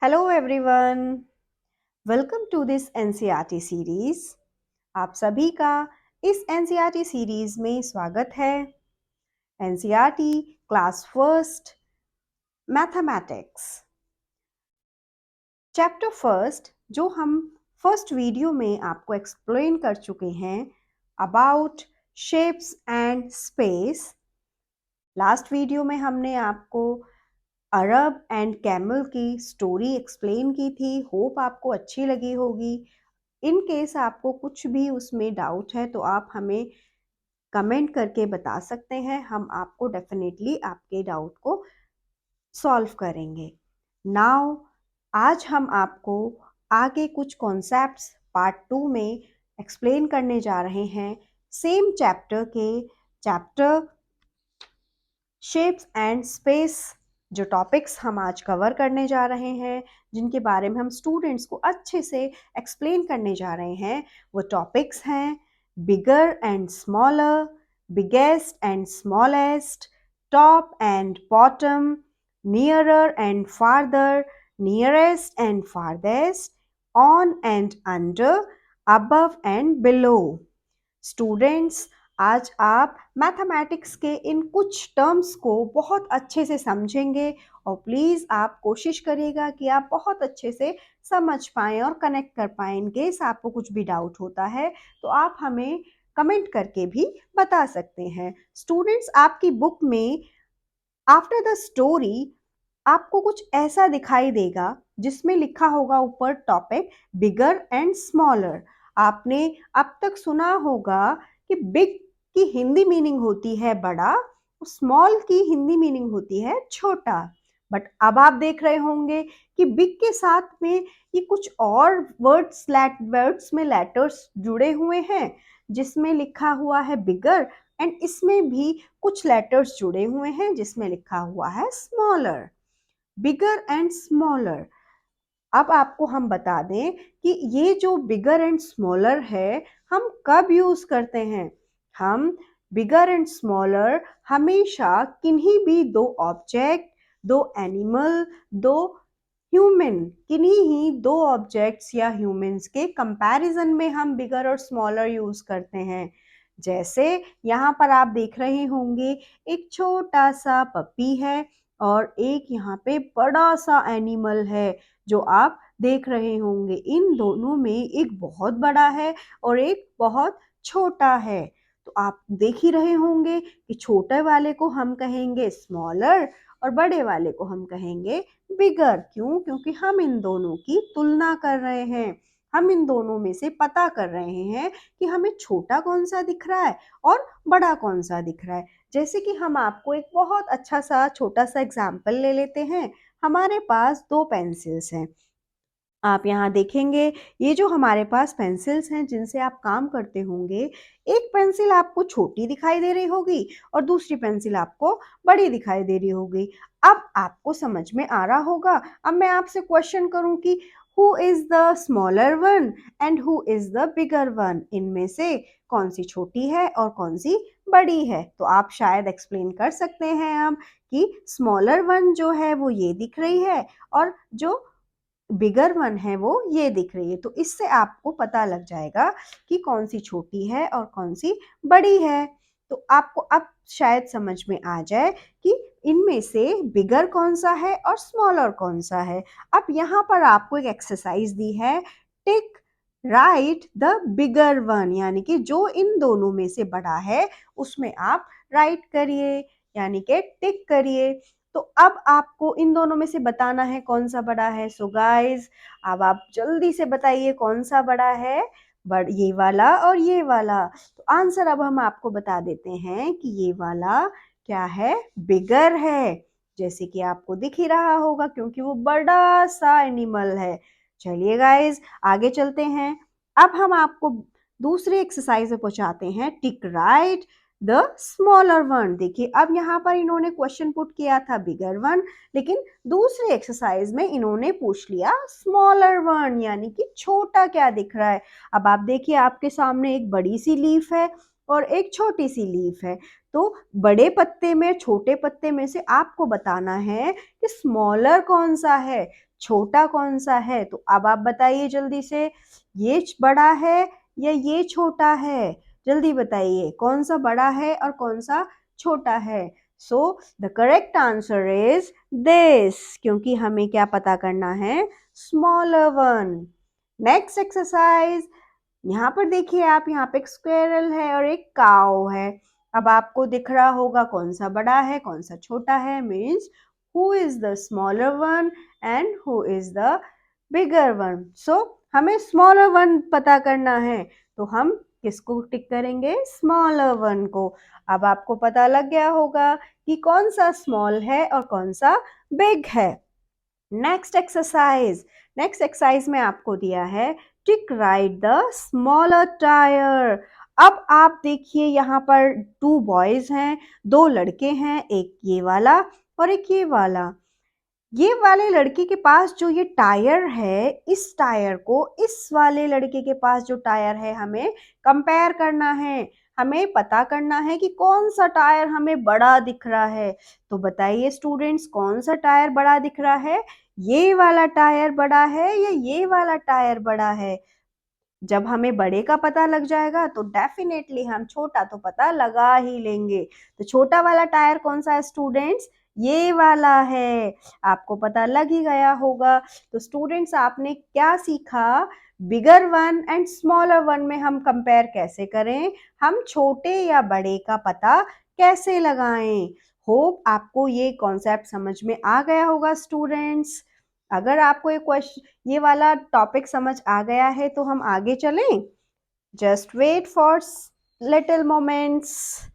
Hello everyone, welcome to this NCERT series. आप सभी का इस एनसीईआरटी सीरीज में स्वागत है। NCERT class first mathematics chapter first, जो हम फर्स्ट वीडियो में आपको एक्सप्लेन कर चुके हैं about shapes and space. Last video में हमने आपको अरब एंड कैमल की स्टोरी एक्सप्लेन की थी। होप आपको अच्छी लगी होगी। इन केस आपको कुछ भी उसमें डाउट है तो आप हमें कमेंट करके बता सकते हैं। हम आपको डेफिनेटली आपके डाउट को सॉल्व करेंगे। नाउ आज हम आपको आगे कुछ कॉन्सेप्ट्स पार्ट 2 में एक्सप्लेन करने जा रहे हैं। सेम चैप्टर के चैप्टर शेप्स एंड स्पेस जो टॉपिक्स हम आज कवर करने जा रहे हैं, जिनके बारे में हम स्टूडेंट्स को अच्छे से एक्सप्लेन करने जा रहे हैं, वो टॉपिक्स हैं bigger and smaller, biggest and smallest, top and bottom, nearer and farther, nearest and farthest, on and under, above and below. Students, आज आप मैथमेटिक्स के इन कुछ टर्म्स को बहुत अच्छे से समझेंगे और प्लीज़ आप कोशिश करिएगा कि आप बहुत अच्छे से समझ पाएँ और कनेक्ट कर पाएँ। इन केस आपको कुछ भी डाउट होता है तो आप हमें कमेंट करके भी बता सकते हैं। स्टूडेंट्स, आपकी बुक में आफ्टर द स्टोरी आपको कुछ ऐसा दिखाई देगा जिसमें लिखा होगा ऊपर टॉपिक बिगर एंड स्मॉलर। आपने अब तक सुना होगा कि बिग की हिंदी मीनिंग होती है बड़ा, स्मॉल की हिंदी मीनिंग होती है छोटा। बट अब आप देख रहे होंगे कि बिग के साथ में ये कुछ और वर्ड्स में लेटर्स जुड़े हुए हैं जिसमें लिखा हुआ है बिगर, एंड इसमें भी कुछ लेटर्स जुड़े हुए हैं जिसमें लिखा हुआ है स्मॉलर। Bigger and smaller. अब आपको हम बता दें कि ये जो बिगर एंड स्मॉलर है हम कब यूज करते हैं। हम बिगर एंड स्मॉलर हमेशा किन्हीं भी दो ऑब्जेक्ट, दो एनिमल, दो ह्यूमन, किन्हीं ही दो ऑब्जेक्ट्स या ह्यूमंस के कंपैरिजन में हम बिगर और स्मॉलर यूज करते हैं। जैसे यहाँ पर आप देख रहे होंगे एक छोटा सा पपी है और एक यहाँ पे बड़ा सा एनिमल है जो आप देख रहे होंगे। इन दोनों में एक बहुत बड़ा है और एक बहुत छोटा है। तो आप देख ही रहे होंगे कि छोटे वाले को हम कहेंगे स्मॉलर और बड़े वाले को हम कहेंगे बिगर। क्यों? क्योंकि हम इन दोनों की तुलना कर रहे हैं। हम इन दोनों में से पता कर रहे हैं कि हमें छोटा कौन सा दिख रहा है और बड़ा कौन सा दिख रहा है। जैसे कि हम आपको एक बहुत अच्छा सा छोटा सा एग्जाम्पल ले लेते हैं। हमारे पास दो पेंसिल्स हैं। आप यहाँ देखेंगे ये जो हमारे पास पेंसिल्स हैं जिनसे आप काम करते होंगे, एक पेंसिल आपको छोटी दिखाई दे रही होगी और दूसरी पेंसिल आपको बड़ी दिखाई दे रही होगी। अब आपको समझ में आ रहा होगा। अब मैं आपसे क्वेश्चन करूं कि who is the smaller one and who is the bigger one. इनमें से कौन सी छोटी है और कौन सी बड़ी है? तो आप शायद एक्सप्लेन कर सकते हैं हम कि स्मॉलर वन जो है वो ये दिख रही है और जो बिगर वन है वो ये दिख रही है। तो इससे आपको पता लग जाएगा कि कौन सी छोटी है और कौन सी बड़ी है। तो आपको अब शायद समझ में आ जाए कि इनमें से बिगर कौन सा है और स्मॉलर कौन सा है। अब यहाँ पर आपको एक एक्सरसाइज दी है, टिक राइट द बिगर वन, यानी कि जो इन दोनों में से बड़ा है उसमें आप राइट करिए, यानी कि टिक करिए। तो अब आपको इन दोनों में से बताना है कौन सा बड़ा है। सो गाइस, अब आप जल्दी से बताइए कौन सा बड़ा है, ये वाला और ये वाला। तो आंसर अब हम आपको बता देते हैं कि ये वाला क्या है, बिगर है। जैसे कि आपको दिख ही रहा होगा क्योंकि वो बड़ा सा एनिमल है। चलिए गाइस, आगे चलते हैं। अब हम आपको दूसरे एक्सरसाइज में पहुंचाते हैं, टिक राइट द स्मॉलर वन। देखिए अब यहाँ पर इन्होंने क्वेश्चन पुट किया था बिगर वन, लेकिन दूसरे एक्सरसाइज में इन्होंने पूछ लिया स्मॉलर वन, यानी कि छोटा क्या दिख रहा है। अब आप देखिए आपके सामने एक बड़ी सी लीफ है और एक छोटी सी लीफ है। तो बड़े पत्ते में छोटे पत्ते में से आपको बताना है कि स्मॉलर कौन सा है। छोटा कौन सा है? तो अब आप बताइए जल्दी से, ये बड़ा है या ये छोटा है? जल्दी बताइए कौन सा बड़ा है और कौन सा छोटा है? So the correct answer is this, क्योंकि हमें क्या पता करना है? Smaller one. नेक्स्ट एक्सरसाइज, यहाँ पर देखिए आप, यहाँ पे एक स्क्वेरल है और एक काऊ है। अब आपको दिख रहा होगा कौन सा बड़ा है कौन सा छोटा है, means who is the smaller one and who is the bigger one. So हमें स्मॉलर वन पता करना है, तो हम किसको टिक करेंगे? स्मॉलर वन को। अब आपको पता लग गया होगा कि कौन सा स्मॉल है और कौन सा बिग है। नेक्स्ट एक्सरसाइज में आपको दिया है टिक राइट द स्मॉलर टायर। अब आप देखिए यहाँ पर 2 बॉयज हैं, 2 लड़के हैं, एक ये वाला और एक ये वाला। ये वाले लड़के के पास जो ये टायर है, इस टायर को इस वाले लड़के के पास जो टायर है हमें कंपेयर करना है। हमें पता करना है कि कौन सा टायर हमें बड़ा दिख रहा है। तो बताइए स्टूडेंट्स, कौन सा टायर बड़ा दिख रहा है? ये वाला टायर बड़ा है या ये वाला टायर बड़ा है? जब हमें बड़े का पता लग जाएगा तो डेफिनेटली हम छोटा तो पता लगा ही लेंगे। तो छोटा वाला टायर कौन सा है स्टूडेंट्स? ये वाला है। आपको पता लग ही गया होगा। तो स्टूडेंट्स, आपने क्या सीखा? Bigger one and smaller one में हम कंपेयर कैसे करें, हम छोटे या बड़े का पता कैसे लगाएं। होप आपको ये कॉन्सेप्ट समझ में आ गया होगा स्टूडेंट्स। अगर आपको ये वाला टॉपिक समझ आ गया है तो हम आगे चलें। Just wait for little moments.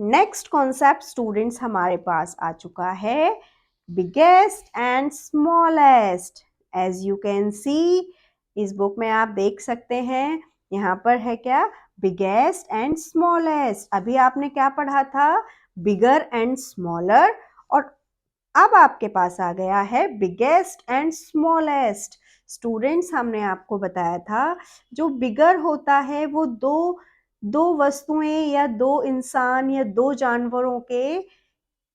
Next concept students हमारे पास आ चुका है, biggest and smallest. As you can see, इस बुक में आप देख सकते हैं, यहाँ पर है क्या? Biggest and smallest. अभी आपने क्या पढ़ा था? बिगर एंड स्मॉलर, और अब आपके पास आ गया है बिगेस्ट एंड स्मॉलेस्ट। स्टूडेंट्स, हमने आपको बताया था जो बिगर होता है वो दो वस्तुएं या 2 इंसान या 2 जानवरों के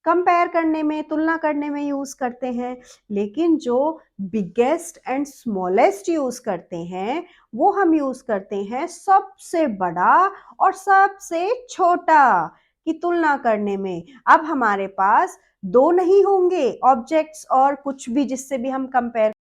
कंपेयर करने में, तुलना करने में यूज करते हैं। लेकिन जो बिगेस्ट एंड स्मॉलेस्ट यूज करते हैं वो हम यूज करते हैं सबसे बड़ा और सबसे छोटा की तुलना करने में। अब हमारे पास 2 नहीं होंगे ऑब्जेक्ट्स और कुछ भी जिससे भी हम कंपेयर